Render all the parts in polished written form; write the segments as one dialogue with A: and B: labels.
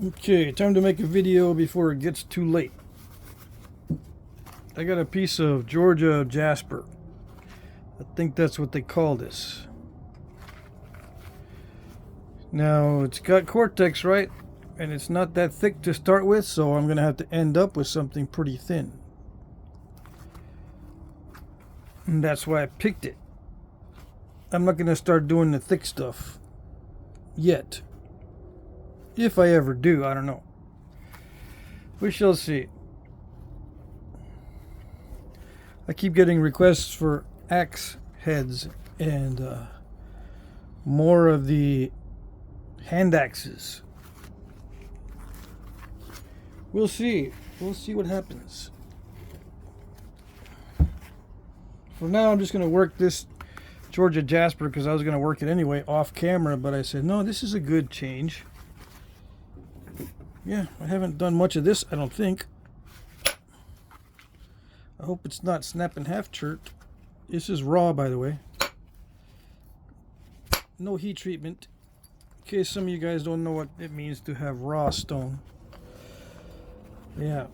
A: Okay, time to make a video before it gets too late. I got a piece of Georgia Jasper. I think that's what they call this. Now, it's got Cortex, right? And it's not that thick to start with, so I'm going to have to end up with something pretty thin. And that's why I picked it. I'm not going to start doing the thick stuff yet. If I ever do, I don't know. We shall see. I keep getting requests for axe heads and more of the hand axes. We'll see. We'll see what happens. For now, I'm just going to work this Georgia Jasper because I was going to work it anyway off camera, but I said, no, this is a good change. Yeah, I haven't done much of this, I don't think. I hope it's not snap in half chert. This is raw, by the way. No heat treatment. In case some of you guys don't know what it means to have raw stone. Yeah.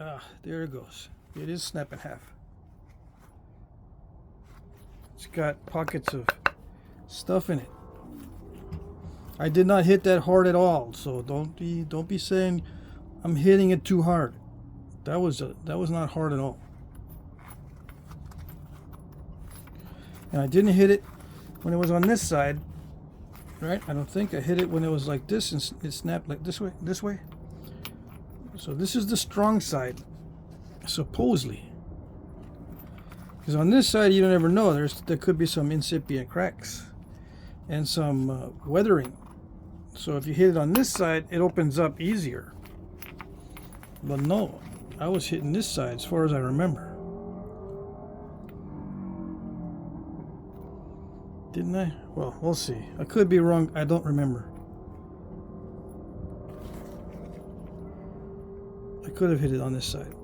A: Ah, there it goes. It is snap in half. It's got pockets of stuff in it. I did not hit that hard at all, so don't be saying I'm hitting it too hard. That was not hard at all. And I didn't hit it when it was on this side, right? I don't think I hit it when it was like this and it snapped like this way. So this is the strong side, supposedly. Because on this side, you don't ever know. There could be some incipient cracks and some weathering. So if you hit it on this side, it opens up easier. But no, I was hitting this side as far as I remember. Didn't I? Well, we'll see. I could be wrong. I don't remember. I could have hit it on this side.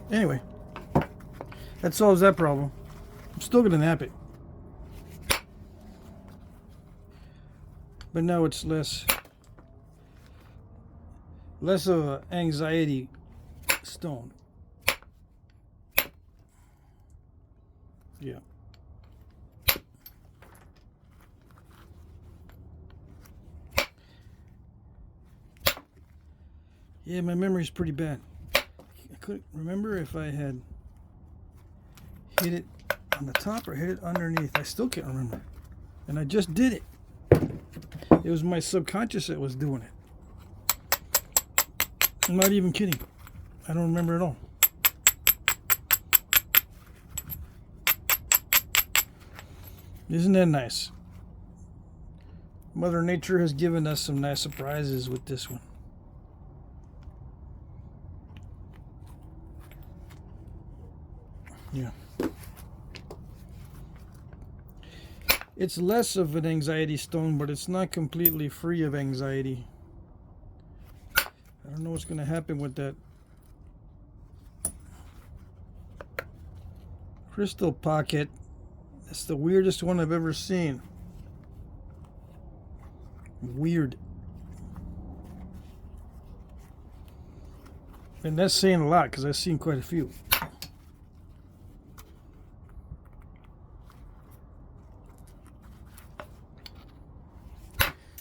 A: Anyway, that solves that problem. I'm still going to nap it. But now it's less of an anxiety stone. Yeah. Yeah, my memory's pretty bad. I couldn't remember if I had hit it on the top or hit it underneath. I still can't remember. And I just did it. It was my subconscious that was doing it. I'm not even kidding. I don't remember at all. Isn't that nice? Mother Nature has given us some nice surprises with this one. Yeah. It's less of an anxiety stone, but it's not completely free of anxiety. I don't know what's going to happen with that crystal pocket. It's the weirdest one I've ever seen. Weird. And that's saying a lot because I've seen quite a few.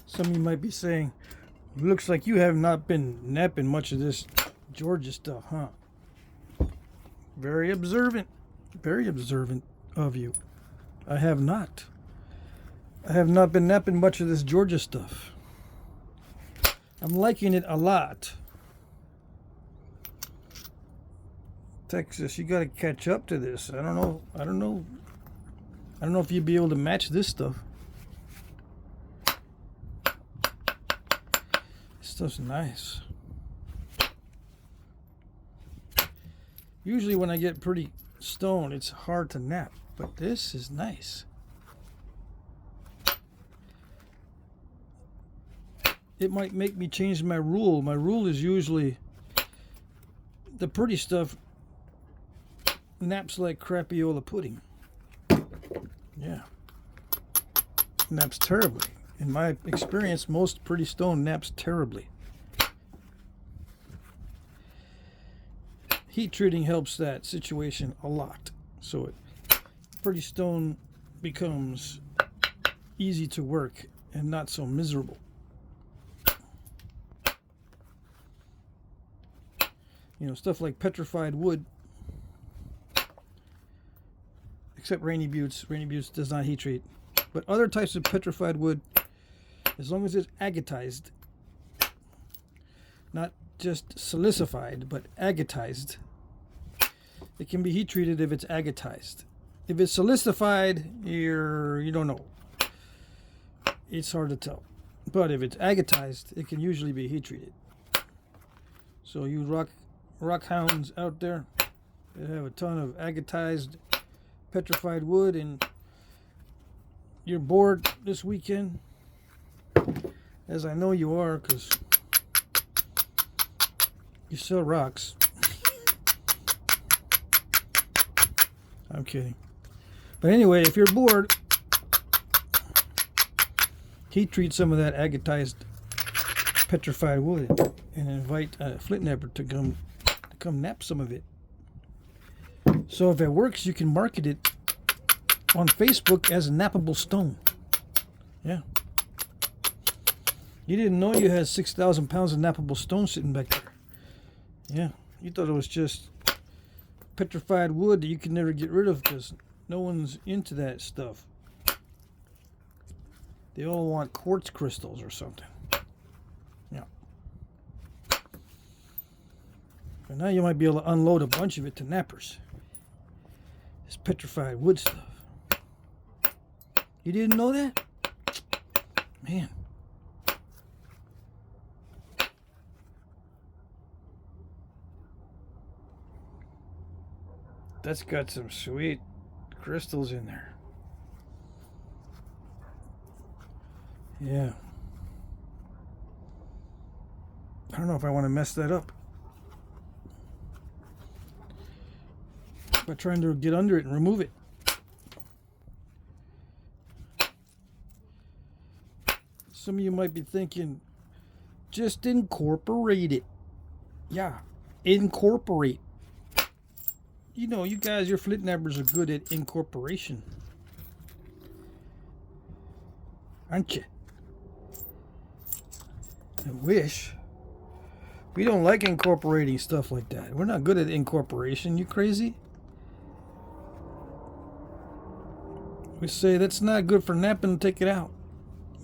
A: Some of you might be saying, looks like you have not been napping much of this Georgia stuff, huh? Very observant of you. I have not. I have not been napping much of this Georgia stuff. I'm liking it a lot. Texas, you got to catch up to this. I don't know if you'd be able to match this stuff. Stuff's nice. Usually when I get pretty stone, it's hard to nap, but this is nice. It might make me change my rule. My rule is usually the pretty stuff naps like crapiola pudding. Yeah. Naps terribly. In my experience, most pretty stone naps terribly. Heat treating helps that situation a lot. So pretty stone becomes easy to work and not so miserable. You know, stuff like petrified wood, except rainy buttes. Rainy buttes does not heat treat. But other types of petrified wood, as long as it's agatized, not just silicified, but agatized, it can be heat treated if it's agatized. If it's silicified, you don't know. It's hard to tell. But if it's agatized, it can usually be heat treated. So you rockhounds out there that have a ton of agatized petrified wood and you're bored this weekend, as I know you are because you sell rocks. I'm kidding. But anyway, if you're bored, heat treat some of that agatized petrified wood and invite a Flintknapper to come nap some of it. So if it works, you can market it on Facebook as a nappable stone. Yeah. You didn't know you had 6,000 pounds of nappable stone sitting back there. Yeah. You thought it was just petrified wood that you can never get rid of because no one's into that stuff. They all want quartz crystals or something. Yeah. But now you might be able to unload a bunch of it to nappers. This petrified wood stuff. You didn't know that? Man. That's got some sweet crystals in there. Yeah. I don't know if I want to mess that up. By trying to get under it and remove it. Some of you might be thinking, just incorporate it. Yeah, incorporate. You know, you guys, your Flintknappers are good at incorporation. Aren't you? I wish. We don't like incorporating stuff like that. We're not good at incorporation. You crazy? We say that's not good for napping, take it out.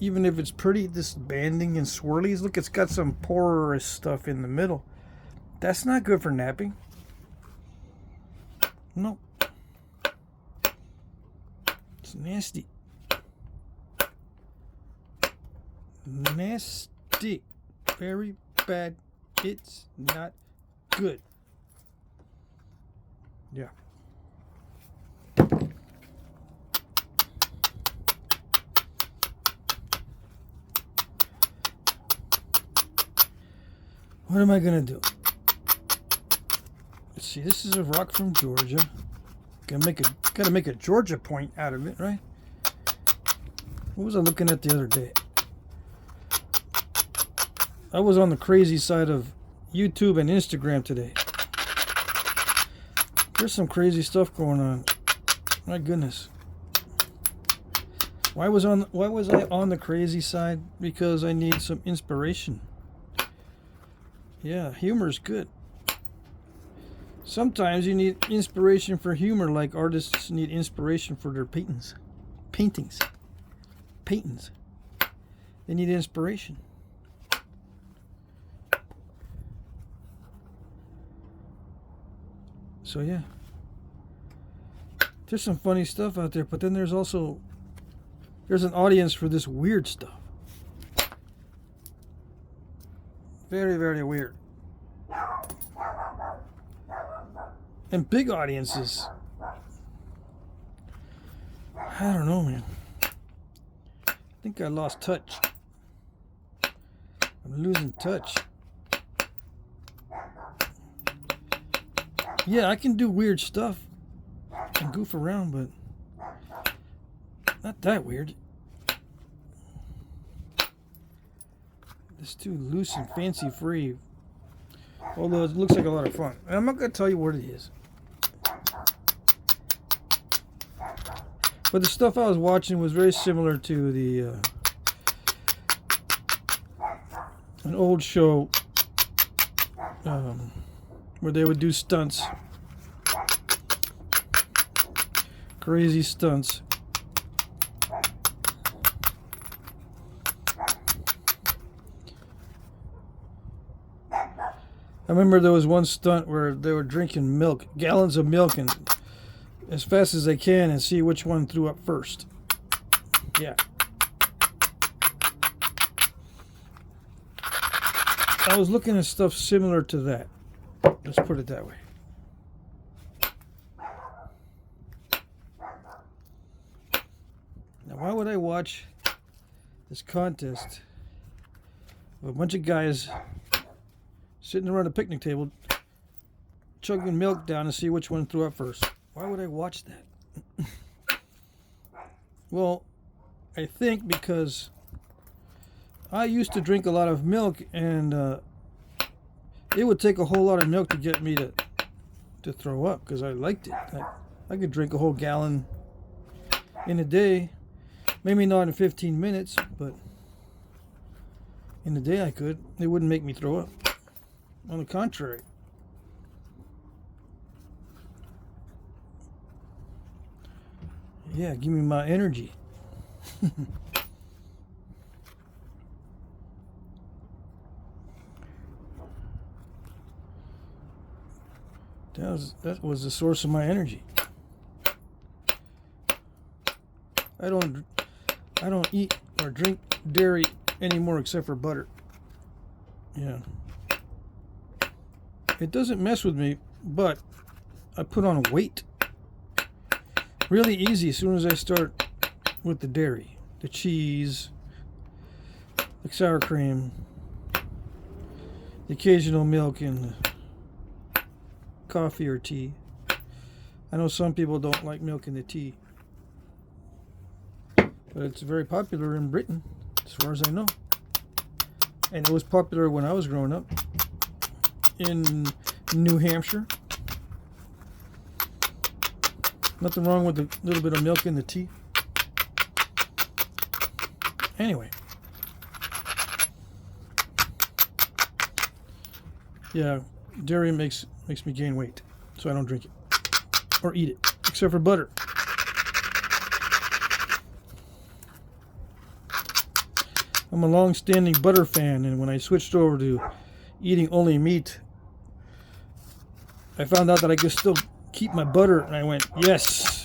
A: Even if it's pretty, this banding and swirlies. Look, it's got some porous stuff in the middle. That's not good for napping. No. It's nasty. Nasty. Very bad. It's not good. Yeah. What am I gonna do? Let's see. This is a rock from Georgia. Gotta make a Georgia point out of it, right? What was I looking at the other day? I was on the crazy side of YouTube and Instagram today. There's some crazy stuff going on. My goodness. Why was I on the crazy side? Because I need some inspiration. Yeah, humor's good. Sometimes you need inspiration for humor, like artists need inspiration for their paintings. They need inspiration. So yeah, there's some funny stuff out there, but then there's an audience for this weird stuff. Very, very weird. And big audiences. I don't know, man. I think I lost touch. I'm losing touch. Yeah, I can do weird stuff and goof around, but Not that weird. It's too loose and fancy free. Although it looks like a lot of fun. And I'm not going to tell you what it is. But the stuff I was watching was very similar to the an old show where they would do stunts. Crazy stunts. I remember there was one stunt where they were drinking milk, gallons of milk, and as fast as they can, and see which one threw up first. Yeah. I was looking at stuff similar to that. Let's put it that way. Now, why would I watch this contest of a bunch of guys sitting around a picnic table chugging milk down to see which one threw up first? Why would I watch that? Well, I think because I used to drink a lot of milk, and it would take a whole lot of milk to get me to throw up, because I liked it. I could drink a whole gallon in a day. Maybe not in 15 minutes, but in a day I could. It wouldn't make me throw up. On the contrary. Yeah, give me my energy. That was the source of my energy. I don't eat or drink dairy anymore except for butter. Yeah. It doesn't mess with me, but I put on weight really easy as soon as I start with the dairy, the cheese, the sour cream, the occasional milk, and coffee or tea. I know some people don't like milk in the tea, but it's very popular in Britain, as far as I know. And it was popular when I was growing up in New Hampshire. Nothing wrong with a little bit of milk in the tea. Anyway. Yeah, dairy makes me gain weight, so I don't drink it or eat it, except for butter. I'm a long-standing butter fan, and when I switched over to eating only meat, I found out that I could still keep my butter, and I went, yes.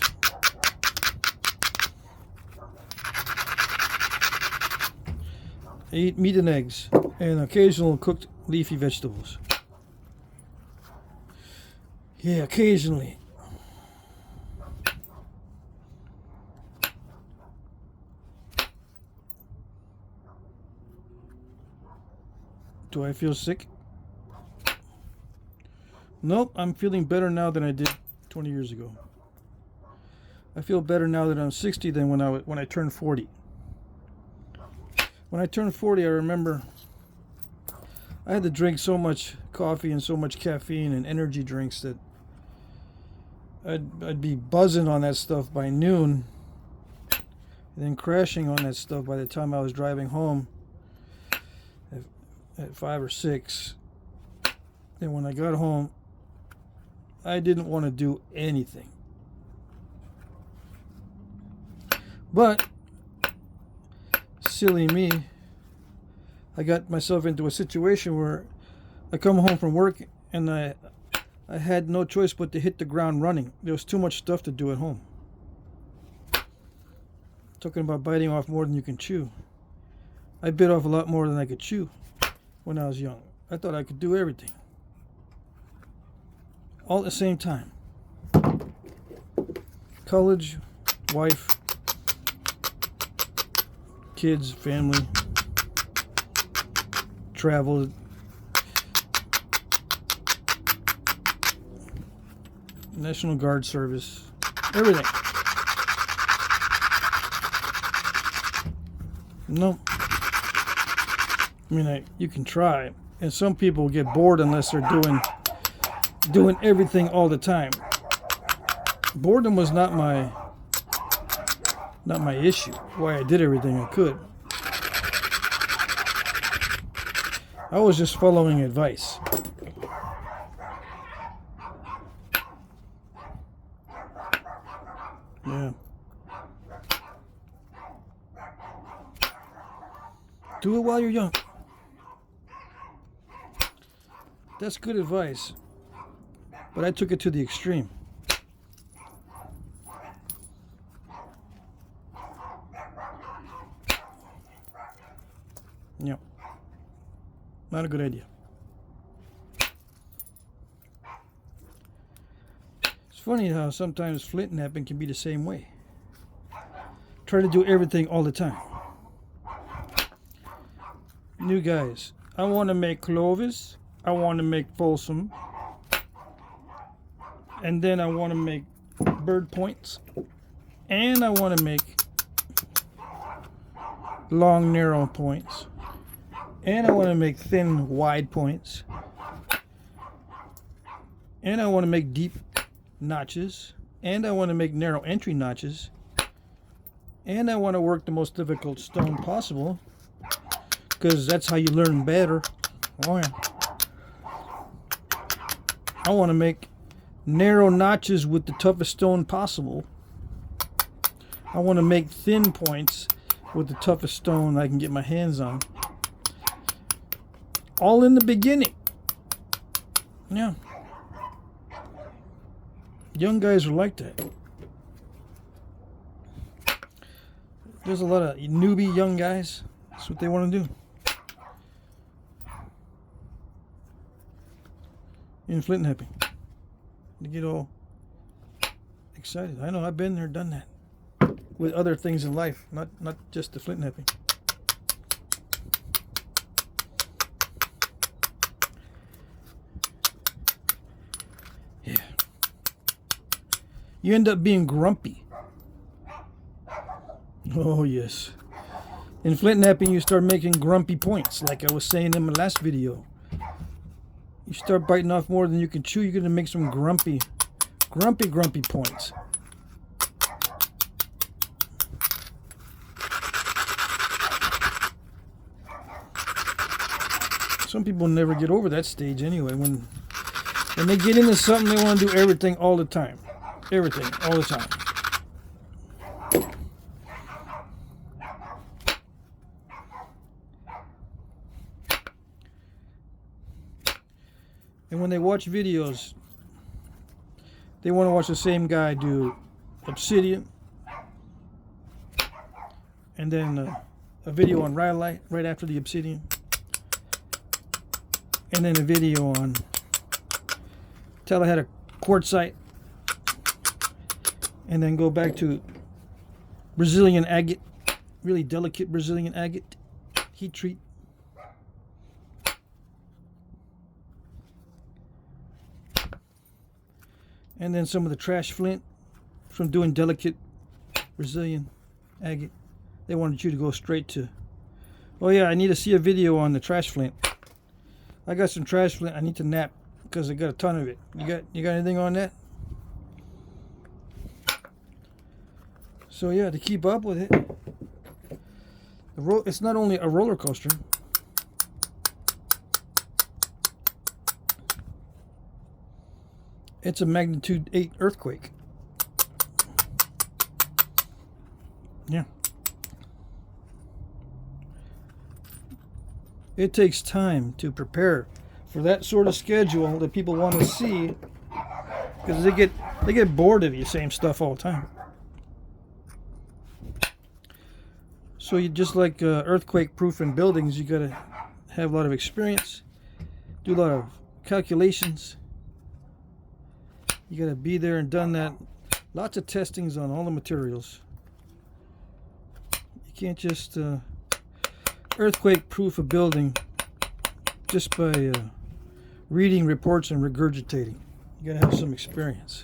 A: I eat meat and eggs, and occasional cooked leafy vegetables. Yeah, occasionally. Do I feel sick? Nope, I'm feeling better now than I did 20 years ago. I feel better now that I'm 60 than when I turned 40. When I turned 40, I remember I had to drink so much coffee and so much caffeine and energy drinks that I'd be buzzing on that stuff by noon, and then crashing on that stuff by the time I was driving home at 5 or 6. And when I got home, I didn't want to do anything. But, silly me, I got myself into a situation where I come home from work and I had no choice but to hit the ground running. There was too much stuff to do at home. Talking about biting off more than you can chew. I bit off a lot more than I could chew when I was young. I thought I could do everything. All at the same time. College, wife, kids, family, travel, National Guard service, everything. No. I mean, you can try, and some people get bored unless they're doing everything all the time. Boredom was not my issue. Why I did everything I could. I was just following advice. Yeah. Do it while you're young. That's good advice. But I took it to the extreme. Yeah. Not a good idea. It's funny how sometimes Flintknapping can be the same way. Try to do everything all the time. New guys, I want to make Clovis. I want to make Folsom. And then I want to make bird points. And I want to make long, narrow points. And I want to make thin, wide points. And I want to make deep notches. And I want to make narrow entry notches. And I want to work the most difficult stone possible. Because that's how you learn better. Oh yeah. I want to make narrow notches with the toughest stone possible. I want to make thin points with the toughest stone I can get my hands on. All in the beginning. Yeah. Young guys are like that. There's a lot of newbie young guys. That's what they want to do. In Flintknapping. They get all excited. I know, I've been there, done that. With other things in life, not just the Flintknapping. Yeah. You end up being grumpy. Oh yes. In Flintknapping, you start making grumpy points, like I was saying in my last video. You start biting off more than you can chew, you're going to make some grumpy points. Some people never get over that stage anyway. When they get into something, they want to do everything all the time. Everything, all the time. And when they watch videos, they want to watch the same guy do Obsidian, and then a video on Rhyolite right after the Obsidian, and then a video on tell I had a quartzite, and then go back to Brazilian agate, really delicate Brazilian agate, heat treat. And then some of the trash flint from doing delicate Brazilian agate. They wanted you to go straight to, oh yeah, I need to see a video on the trash flint. I got some trash flint I need to nap because I got a ton of it. You got anything on that? So yeah, to keep up with it, it's not only a roller coaster. It's a magnitude 8 earthquake. Yeah. It takes time to prepare for that sort of schedule that people want to see, because they get bored of the same stuff all the time. So you just like earthquake-proofing buildings, you got to have a lot of experience, do a lot of calculations. You got to be there and done that. Lots of testings on all the materials. You can't just earthquake-proof a building just by reading reports and regurgitating. You got to have some experience.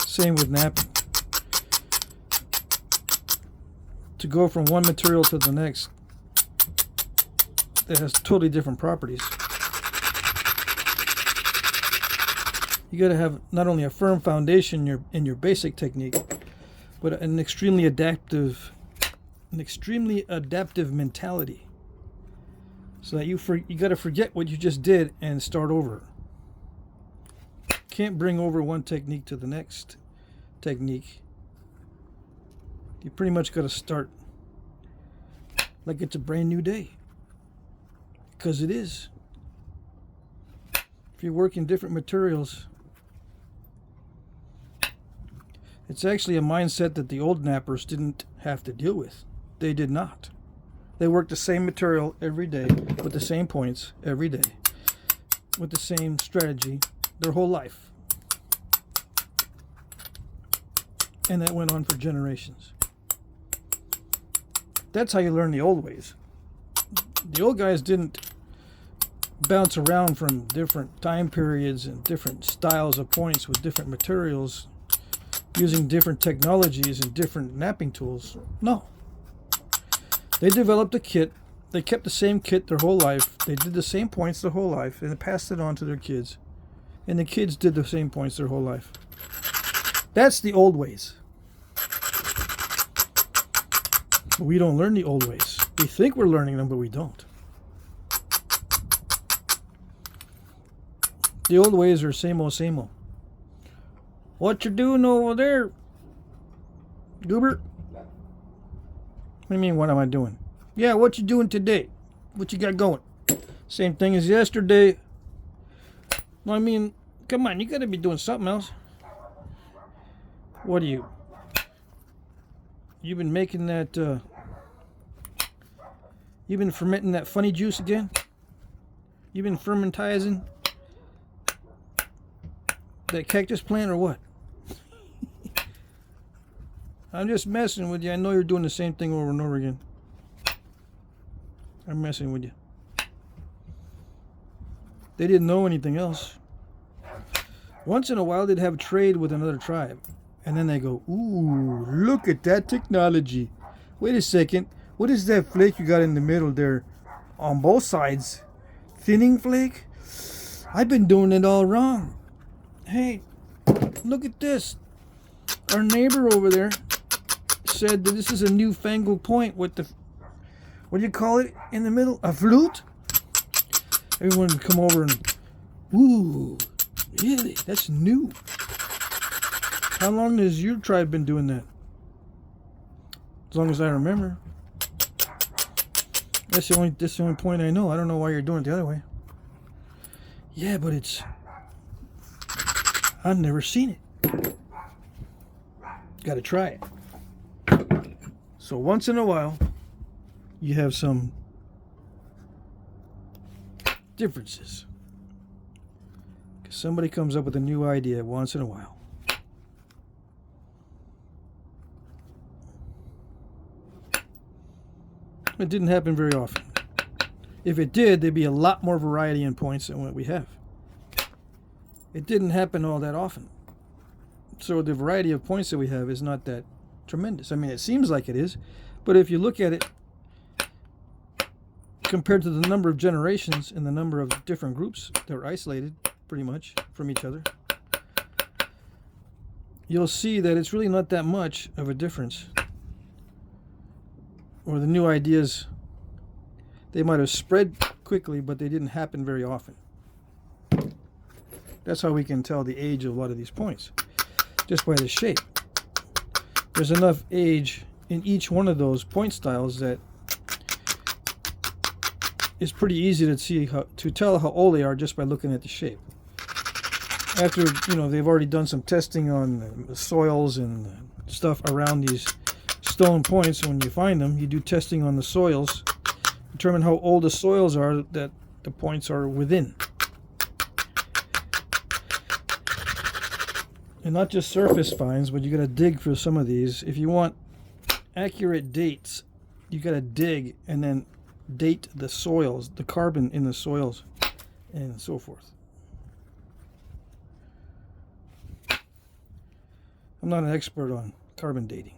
A: Same with knapping. To go from one material to the next, that has totally different properties. You got to have not only a firm foundation in your basic technique, but an extremely adaptive mentality, so that you got to forget what you just did and start over. Can't bring over one technique to the next technique. You pretty much got to start like it's a brand new day, because it is. If you're working different materials, it's actually a mindset that the old nappers didn't have to deal with. They did not. They worked the same material every day with the same points every day with the same strategy their whole life. And that went on for generations. That's how you learn the old ways. The old guys didn't bounce around from different time periods and different styles of points with different materials, using different technologies and different napping tools. No. They developed a kit. They kept the same kit their whole life. They did the same points their whole life, and they passed it on to their kids. And the kids did the same points their whole life. That's the old ways. But we don't learn the old ways. We think we're learning them, but we don't. The old ways are same old, same old. What you doing over there, Goober? What do you mean, what am I doing? Yeah, what you doing today? What you got going? Same thing as yesterday. I mean, come on, you gotta be doing something else. What are you? You've been making that, you've been fermenting that funny juice again? You've been fermentizing that cactus plant or what? I'm just messing with you. I know you're doing the same thing over and over again. I'm messing with you. They didn't know anything else. Once in a while, they'd have a trade with another tribe. And then they go, ooh, look at that technology. Wait a second. What is that flake you got in the middle there on both sides? Thinning flake? I've been doing it all wrong. Hey, look at this. Our neighbor over there said that this is a newfangled point with the, what do you call it in the middle? A flute? Everyone would come over and, ooh, really? That's new. How long has your tribe been doing that? As long as I remember. That's the only point I know. I don't know why you're doing it the other way. Yeah, but it's, I've never seen it. Got to try it. So once in a while, you have some differences. Because somebody comes up with a new idea once in a while. It didn't happen very often. If it did, there'd be a lot more variety in points than what we have. It didn't happen all that often. So the variety of points that we have is not that tremendous. I mean, it seems like it is, but if you look at it compared to the number of generations and the number of different groups that are isolated pretty much from each other, you'll see that it's really not that much of a difference. Or the new ideas, they might have spread quickly, but they didn't happen very often. That's how we can tell the age of a lot of these points, just by the shape. There's enough age in each one of those point styles that it's pretty easy to see to tell how old they are just by looking at the shape. After, they've already done some testing on the soils and stuff around these stone points. When you find them, you do testing on the soils, determine how old the soils are that the points are within. And not just surface finds, but you got to dig for some of these. If you want accurate dates, you got to dig and then date the soils, the carbon in the soils, and so forth. I'm not an expert on carbon dating.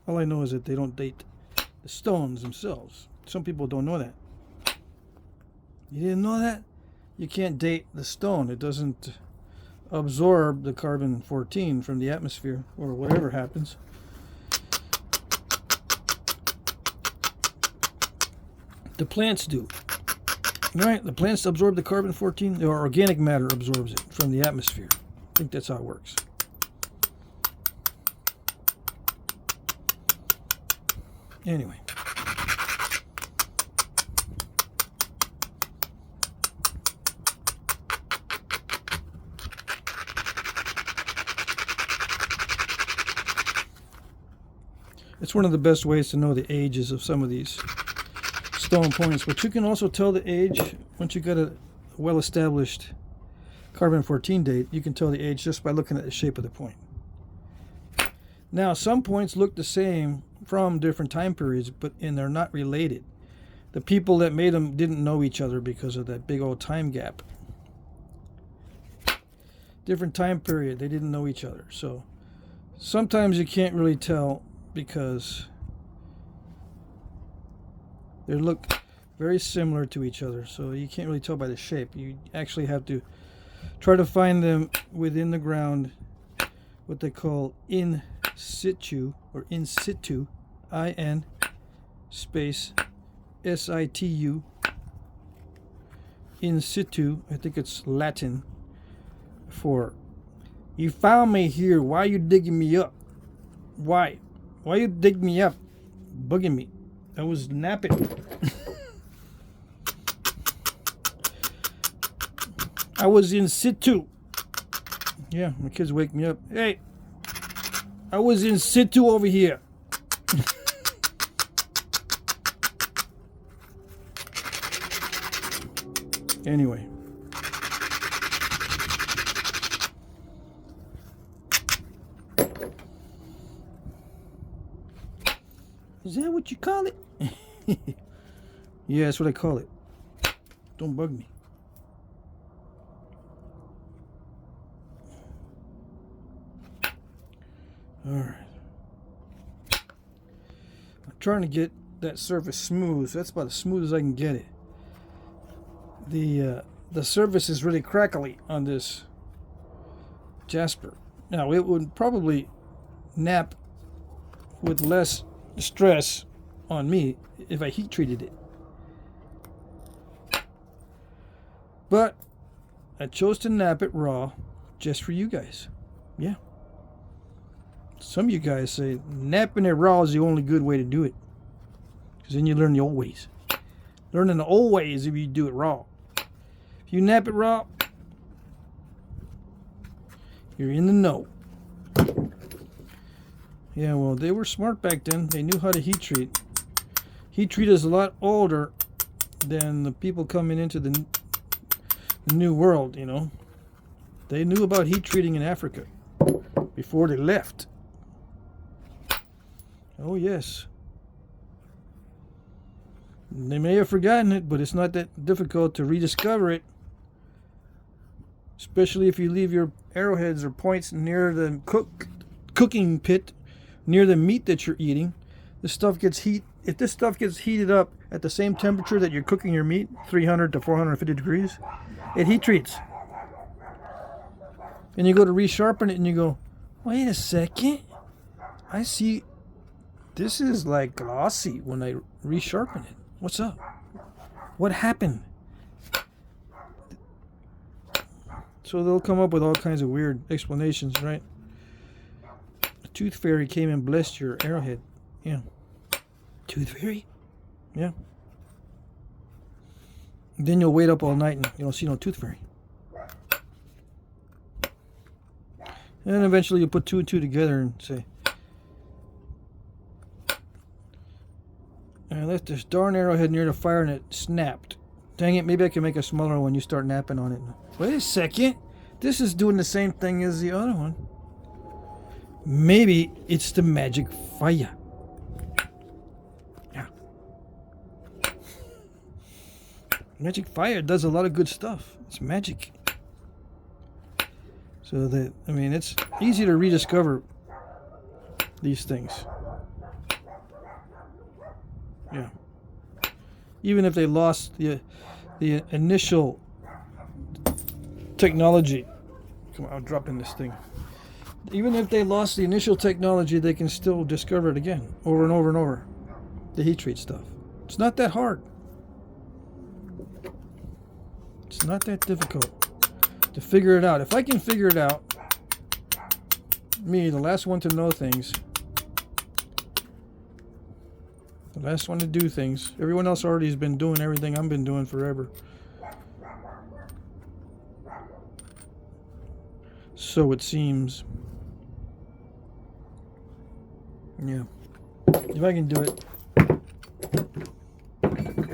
A: All I know is that they don't date the stones themselves. Some people don't know that. You didn't know that? You can't date the stone. It doesn't absorb the carbon-14 from the atmosphere or whatever happens. The plants do. Right? The plants absorb the carbon-14, or organic matter absorbs it from the atmosphere. I think that's how it works. Anyway. It's one of the best ways to know the ages of some of these stone points, but you can also tell the age once you got a well-established carbon-14 date. You can tell the age just by looking at the shape of the point. Now, some points look the same from different time periods, and they're not related. The people that made them didn't know each other because of that big old time gap. Different time period, they didn't know each other. So sometimes you can't really tell because they look very similar to each other, so you can't really tell by the shape. You actually have to try to find them within the ground, what they call in situ, or in situ, in space situ, in situ. I think it's Latin for you found me here, why are you digging me up? Why you dig me up, bugging me? I was napping. I was in situ. Yeah, my kids wake me up. Hey, I was in situ over here. Anyway. Is that what you call it? Yeah, that's what I call it. Don't bug me. Alright. I'm trying to get that surface smooth. That's about as smooth as I can get it. The surface is really crackly on this Jasper. Now, it would probably nap with less stress on me if I heat treated it. But I chose to nap it raw just for you guys. Yeah. Some of you guys say napping it raw is the only good way to do it, because then you learn the old ways. Learning the old ways if you do it raw. If you nap it raw, you're in the know. Yeah, well, they were smart back then. They knew how to heat treat. Heat treat is a lot older than the people coming into the new world, you know. They knew about heat treating in Africa before they left. Oh, yes. They may have forgotten it, but it's not that difficult to rediscover it. Especially if you leave your arrowheads or points near the cooking pit, near the meat that you're eating. This stuff gets if this stuff gets heated up at the same temperature that you're cooking your meat, 300 to 450 degrees, it heat treats. And you go to resharpen it and you go, wait a second, I see this is like glossy when I resharpen it. What's up? What happened? So they'll come up with all kinds of weird explanations, right? A tooth fairy came and blessed your arrowhead. Yeah. Tooth fairy? Yeah. Then you'll wait up all night and you don't see no tooth fairy. And then eventually you'll put two and two together and say, I left this darn arrowhead near the fire and it snapped. Dang it, maybe I can make a smaller one. You start napping on it. Wait a second. This is doing the same thing as the other one. Maybe it's the magic fire. Yeah. Magic fire does a lot of good stuff. It's magic. So that, I mean, it's easy to rediscover these things. Yeah. Even if they lost the initial technology. Come on, I'm dropping this thing. Even if they lost the initial technology, they can still discover it again, over and over and over. The heat treat stuff. It's not that hard. It's not that difficult to figure it out. If I can figure it out, me, the last one to know things, the last one to do things, everyone else already has been doing everything I've been doing forever. So it seems. Yeah. If I can do it,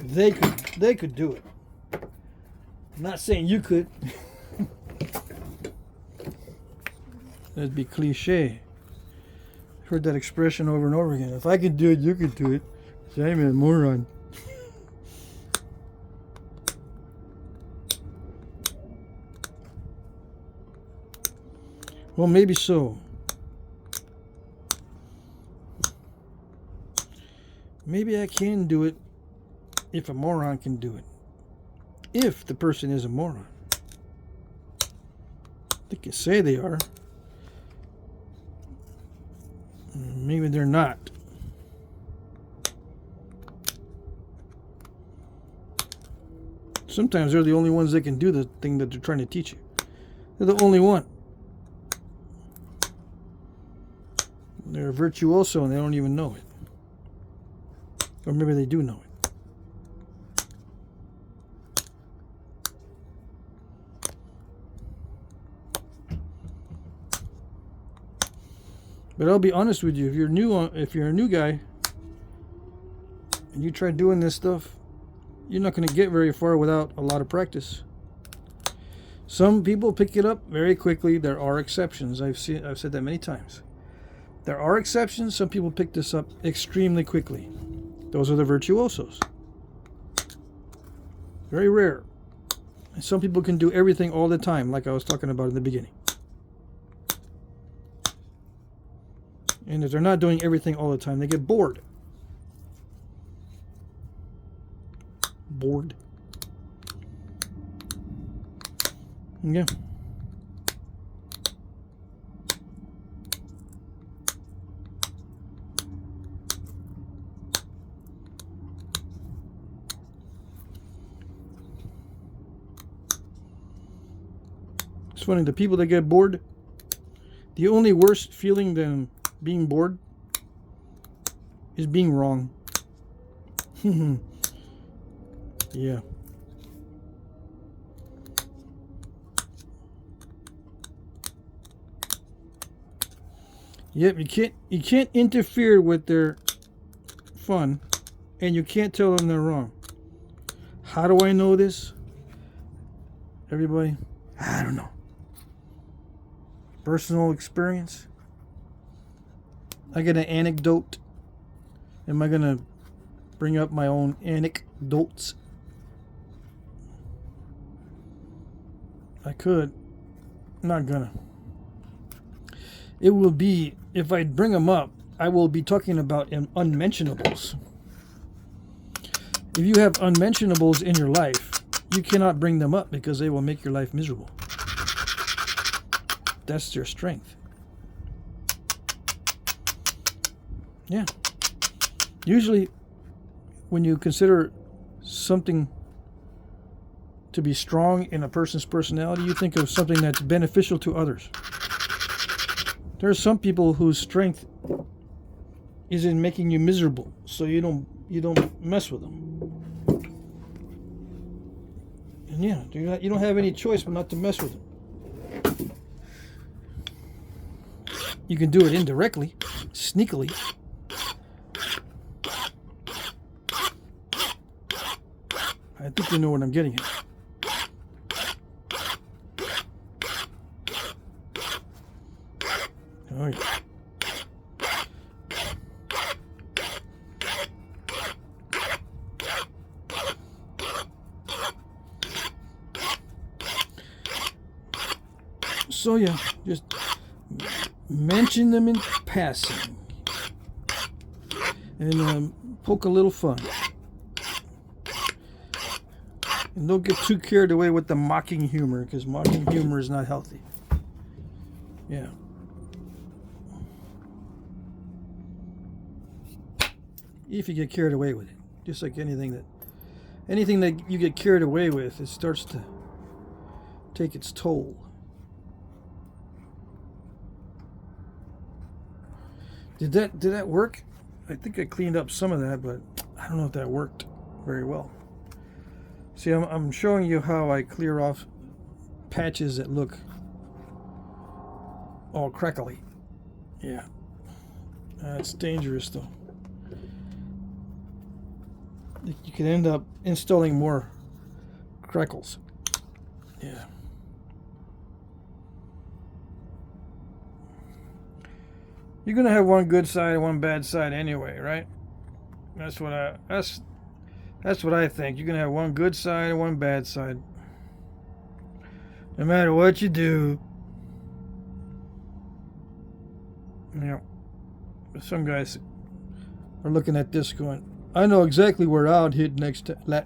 A: they could do it. I'm not saying you could. That'd be cliche. I've heard that expression over and over again. If I could do it, you could do it. I'm a moron. Well, maybe so. Maybe I can do it if a moron can do it. If the person is a moron. They can say they are. Maybe they're not. Sometimes they're the only ones that can do the thing that they're trying to teach you. They're the only one. They're a virtuoso and they don't even know it. Or maybe they do know it. But I'll be honest with you, if you're a new guy and you try doing this stuff, you're not going to get very far without a lot of practice. Some people pick it up very quickly. There are exceptions. I've said that many times. There are exceptions. Some people pick this up extremely quickly. Those are the virtuosos. Very rare. And some people can do everything all the time, like I was talking about in the beginning. And if they're not doing everything all the time, they get bored. Bored. Yeah. It's funny, the people that get bored, the only worse feeling than being bored is being wrong. Yeah. Yep, you can't interfere with their fun, and you can't tell them they're wrong. How do I know this? Everybody? I don't know. Personal experience? I get an anecdote. Am I gonna bring up my own anecdotes? I could. I'm not gonna. It will be, if I bring them up, I will be talking about unmentionables. If you have unmentionables in your life, you cannot bring them up because they will make your life miserable. That's their strength. Yeah. Usually, when you consider something to be strong in a person's personality, you think of something that's beneficial to others. There are some people whose strength is in making you miserable, so you don't mess with them. And yeah, you don't have any choice but not to mess with them. You can do it indirectly, sneakily. I think you know what I'm getting at. Oh, yeah. So yeah, just mention them in passing. and poke a little fun. And don't get too carried away with the mocking humor, because mocking humor is not healthy. Yeah. If you get carried away with it, just like anything that you get carried away with, it starts to take its toll. Did that work? I think I cleaned up some of that, but I don't know if that worked very well. See, I'm showing you how I clear off patches that look all crackly. Yeah. That's dangerous, though. You can end up installing more crackles. Yeah. You're gonna have one good side and one bad side anyway, right? That's what I think. You're gonna have one good side and one bad side. No matter what you do. Yeah. Some guys are looking at this going, I know exactly where I would hit next, I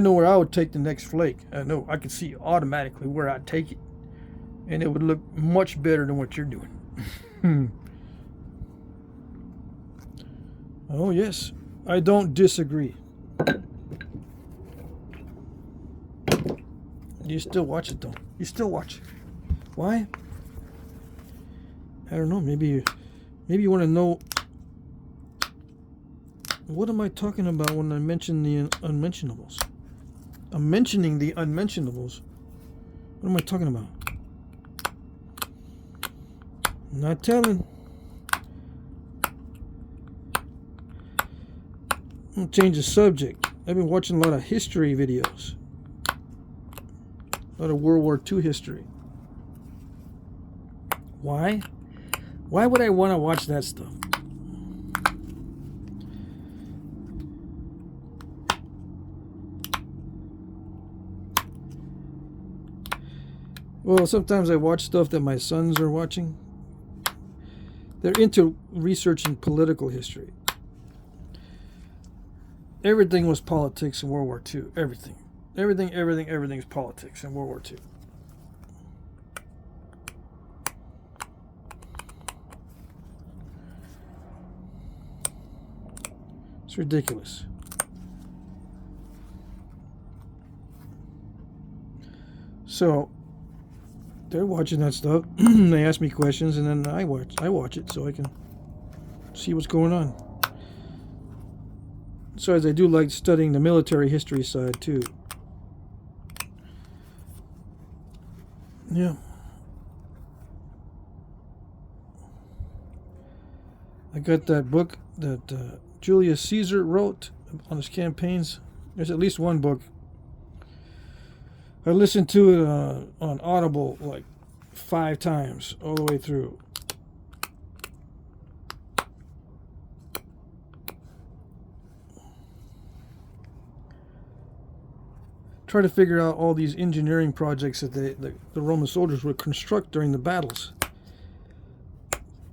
A: know where I would take the next flake. I know, I can see automatically where I'd take it. And it would look much better than what you're doing. Oh, yes. I don't disagree. You still watch it, though. You still watch. Why? I don't know. Maybe you want to know. What am I talking about when I mention the unmentionables? I'm mentioning the unmentionables. What am I talking about? I'm not telling. I'm going to change the subject. I've been watching a lot of history videos. A lot of World War II history. Why? Why would I want to watch that stuff? Well, sometimes I watch stuff that my sons are watching. They're into researching political history. Everything was politics in World War II. Everything. Everything's politics in World War II. It's ridiculous. So they're watching that stuff. They ask me questions, and then I watch it so I can see what's going on. Besides, I do like studying the military history side too. Yeah. I got that book that Julius Caesar wrote on his campaigns. There's at least one book. I listened to it on Audible like 5 times all the way through. Try to figure out all these engineering projects that the Roman soldiers would construct during the battles.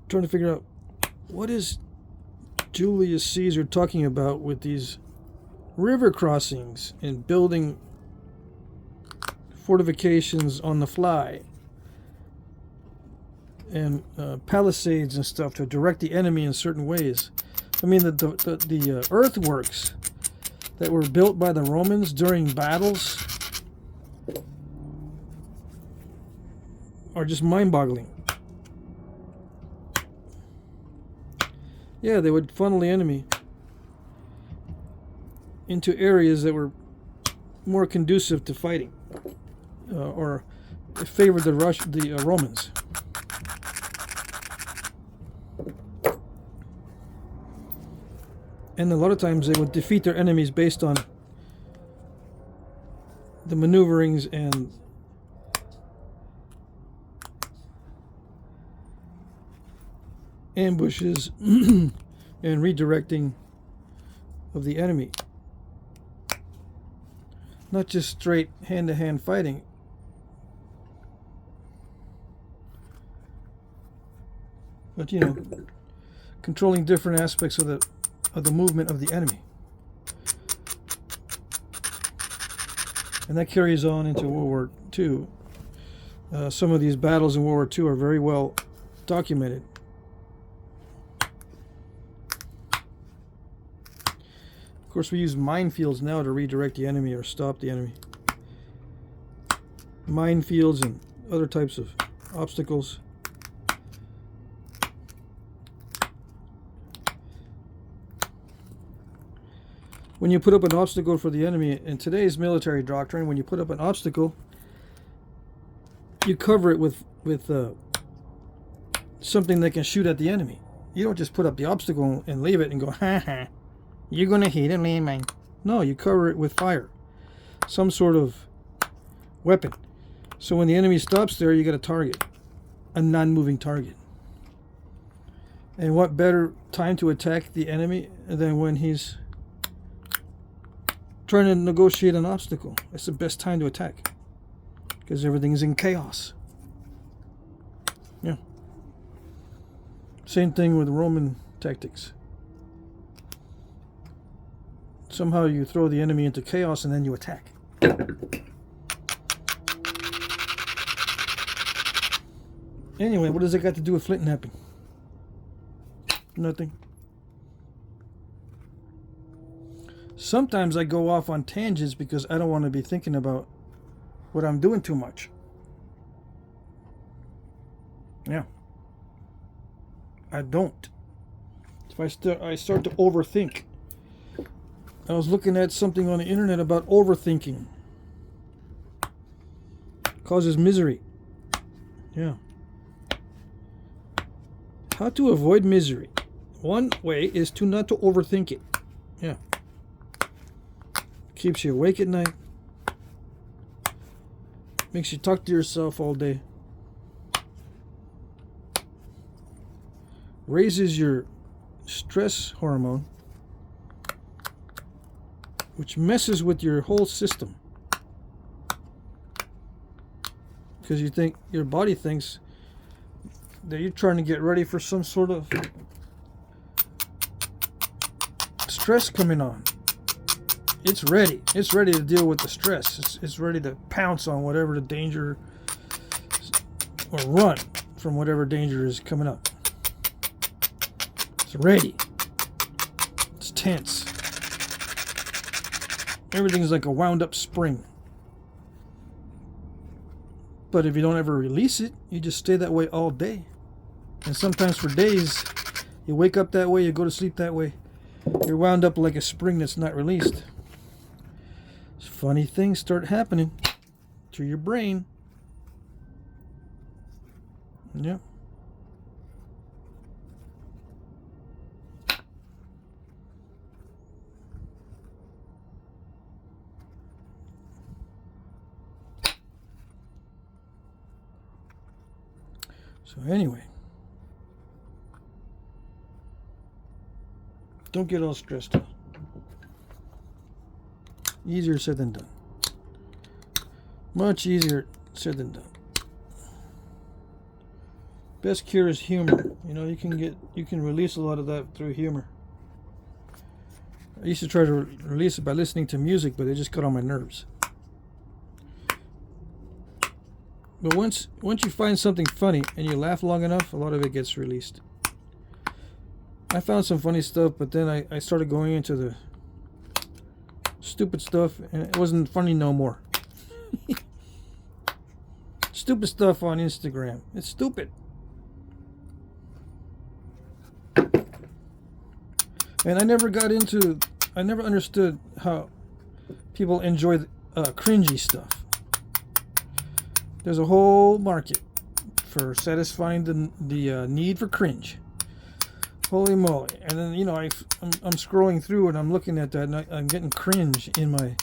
A: Trying to figure out what is Julius Caesar talking about with these river crossings and building fortifications on the fly and palisades and stuff to direct the enemy in certain ways. I mean, the earthworks that were built by the Romans during battles are just mind-boggling. Yeah, they would funnel the enemy into areas that were more conducive to fighting, or favored the Romans. And a lot of times they would defeat their enemies based on the maneuverings and ambushes and redirecting of the enemy. Not just straight hand-to-hand fighting. But, controlling different aspects of the movement of the enemy. And that carries on into World War II. Some of these battles in World War II are very well documented. Of course, we use minefields now to redirect the enemy or stop the enemy. Minefields and other types of obstacles. When you put up an obstacle for the enemy, in today's military doctrine, when you put up an obstacle, you cover it with something that can shoot at the enemy. You don't just put up the obstacle and leave it and go, ha ha, you're going to hit a landmine. No, you cover it with fire. Some sort of weapon. So when the enemy stops there, you got a target. A non-moving target. And what better time to attack the enemy than when he's trying to negotiate an obstacle? It's the best time to attack. Because everything's in chaos. Yeah. Same thing with Roman tactics. Somehow you throw the enemy into chaos and then you attack. Anyway, what does it got to do with Flintknapping? Nothing. Sometimes I go off on tangents because I don't want to be thinking about what I'm doing too much. Yeah. I don't. If I start to overthink. I was looking at something on the internet about overthinking. Causes misery. Yeah. How to avoid misery. One way is to not to overthink it. Yeah. Keeps you awake at night. Makes you talk to yourself all day. Raises your stress hormone, which messes with your whole system. Because you think, your body thinks that you're trying to get ready for some sort of stress coming on. It's ready. It's ready to deal with the stress. It's ready to pounce on whatever the danger, or run from whatever danger is coming up. It's ready. It's tense. Everything's like a wound up spring. But if you don't ever release it, you just stay that way all day. And sometimes for days, you wake up that way, you go to sleep that way. You're wound up like a spring that's not released. Funny things start happening to your brain. Yeah. So anyway, don't get all stressed out. Easier said than done. Much easier said than done. Best cure is humor. You know, you can release a lot of that through humor. I used to try to release it by listening to music, but it just got on my nerves. But once you find something funny and you laugh long enough, a lot of it gets released. I found some funny stuff, but then I started going into the stupid stuff, and it wasn't funny no more. Stupid stuff on Instagram. It's stupid. And I never understood how people enjoy cringy stuff. There's a whole market for satisfying the need for cringe. Holy moly. And then, you know, I'm scrolling through and I'm looking at that, and I'm getting cringe in my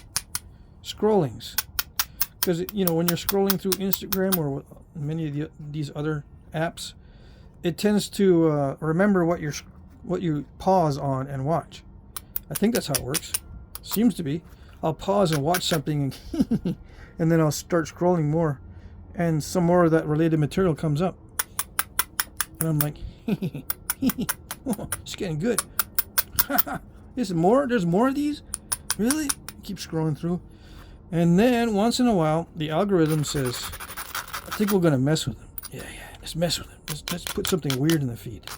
A: scrollings. Because, you know, when you're scrolling through Instagram or many of these other apps, it tends to remember what you pause on and watch. I think that's how it works. Seems to be. I'll pause and watch something and then I'll start scrolling more, and some more of that related material comes up. And I'm like, It's getting good. Is more? There's more of these? Really? Keep scrolling through. And then, once in a while, the algorithm says, I think we're going to mess with them. Yeah, let's mess with them. Let's put something weird in the feed.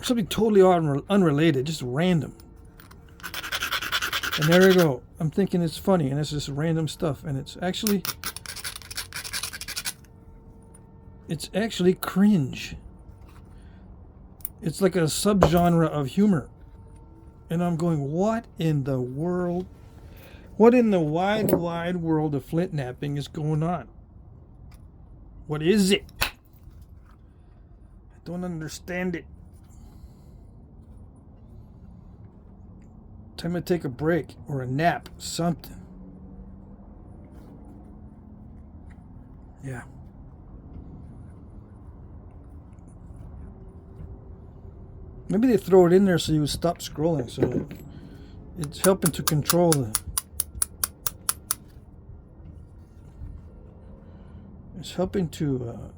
A: Something totally unrelated, just random. And there we go. I'm thinking it's funny, and it's just random stuff. And it's actually cringe. It's like a subgenre of humor. And I'm going, what in the world? What in the wide, wide world of Flintknapping is going on? What is it? I don't understand it. Time to take a break or a nap, something. Yeah. Maybe they throw it in there so you would stop scrolling. So it's helping to control the. It's helping to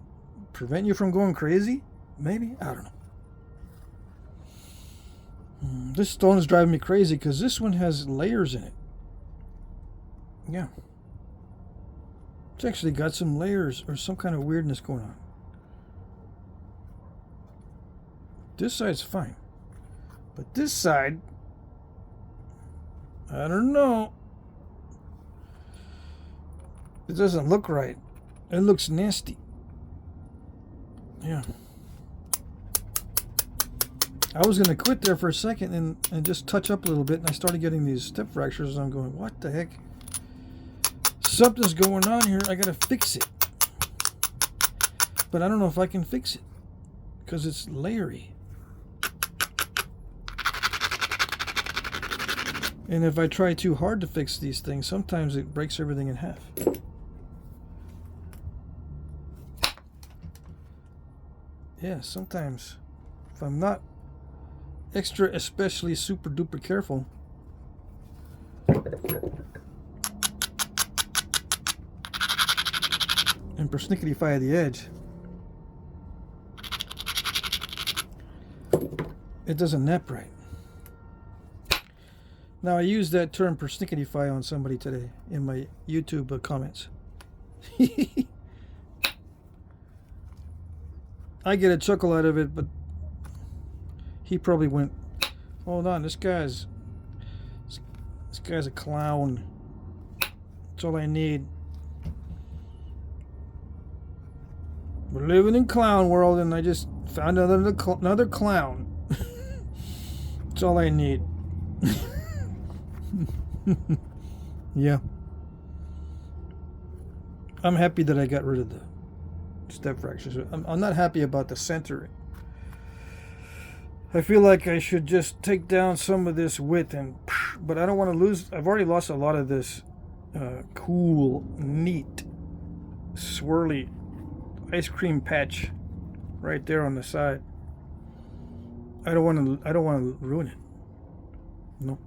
A: prevent you from going crazy. Maybe, I don't know. This stone is driving me crazy because this one has layers in it. Yeah. It's actually got some layers or some kind of weirdness going on. This side's fine. But this side, I don't know. It doesn't look right. It looks nasty. Yeah. I was going to quit there for a second and just touch up a little bit, and I started getting these step fractures, and I'm going, what the heck? Something's going on here. I got to fix it. But I don't know if I can fix it because it's layery. And if I try too hard to fix these things, sometimes it breaks everything in half. Yeah, sometimes if I'm not extra, especially super duper careful, and persnickety-fy the edge, it doesn't nap right. Now, I used that term persnickety-fy on somebody today in my YouTube comments. I get a chuckle out of it, but he probably went, hold on, this guy's a clown. That's all I need. We're living in clown world, and I just found another clown. That's all I need. Yeah. I'm happy that I got rid of the step fractures. I'm not happy about the centering. I feel like I should just take down some of this width, but I don't want to lose. I've already lost a lot of this cool, neat, swirly ice cream patch right there on the side. I don't want to ruin it. No.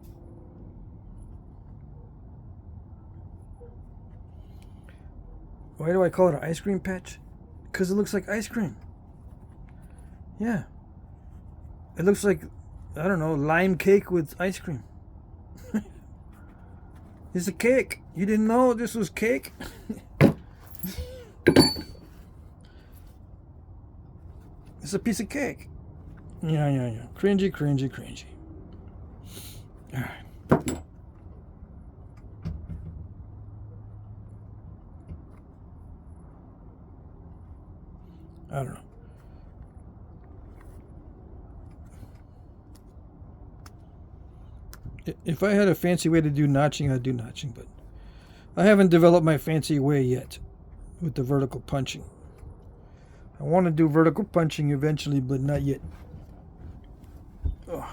A: Why do I call it an ice cream patch? Because it looks like ice cream. Yeah. It looks like, I don't know, lime cake with ice cream. It's a cake. You didn't know this was cake? It's a piece of cake. Yeah. Cringy. All right. I don't know. If I had a fancy way to do notching, I'd do notching, but I haven't developed my fancy way yet with the vertical punching. I want to do vertical punching eventually, but not yet. Oh.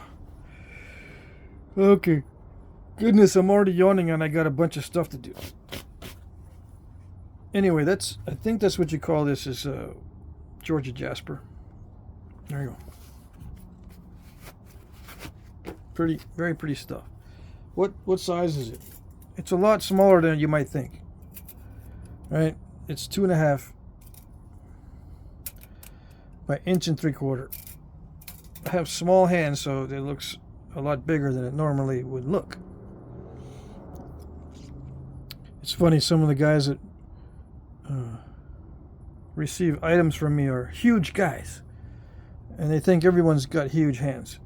A: Okay. Goodness, I'm already yawning and I got a bunch of stuff to do. Anyway, I think that's what you call this, is Georgia Jasper. There you go. Very pretty stuff. What size is it? It's a lot smaller than you might think. Right? It's 2.5 by 1 3/4. I have small hands, so it looks a lot bigger than it normally would look. It's funny, some of the guys that receive items from me are huge guys, and they think everyone's got huge hands.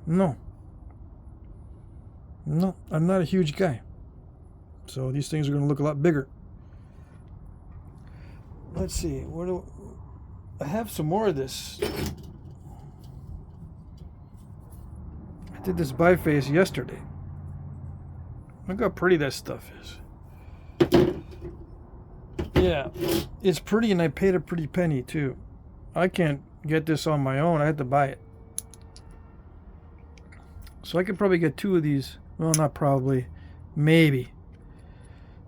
A: No, I'm not a huge guy, so these things are going to look a lot bigger. Let's see, I have some more of this. I did this biface yesterday. Look how pretty that stuff is. Yeah, it's pretty, and I paid a pretty penny too. I can't get this on my own. I had to buy it. So I could probably get 2 of these. Well, not probably. Maybe.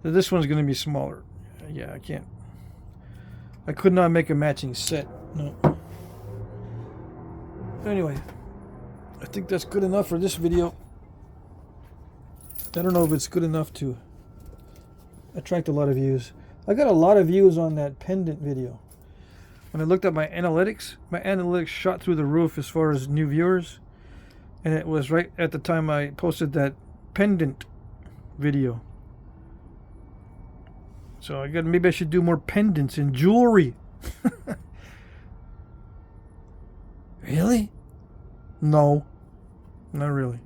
A: This one's going to be smaller. Yeah, I can't. I could not make a matching set. No. Anyway, I think that's good enough for this video. I don't know if it's good enough to attract a lot of views. I got a lot of views on that pendant video. When I looked at my analytics shot through the roof as far as new viewers. And it was right at the time I posted that pendant video. So maybe I should do more pendants and jewelry. Really? No, not really.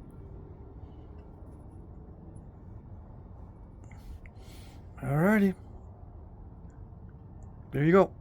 A: Alrighty. There you go.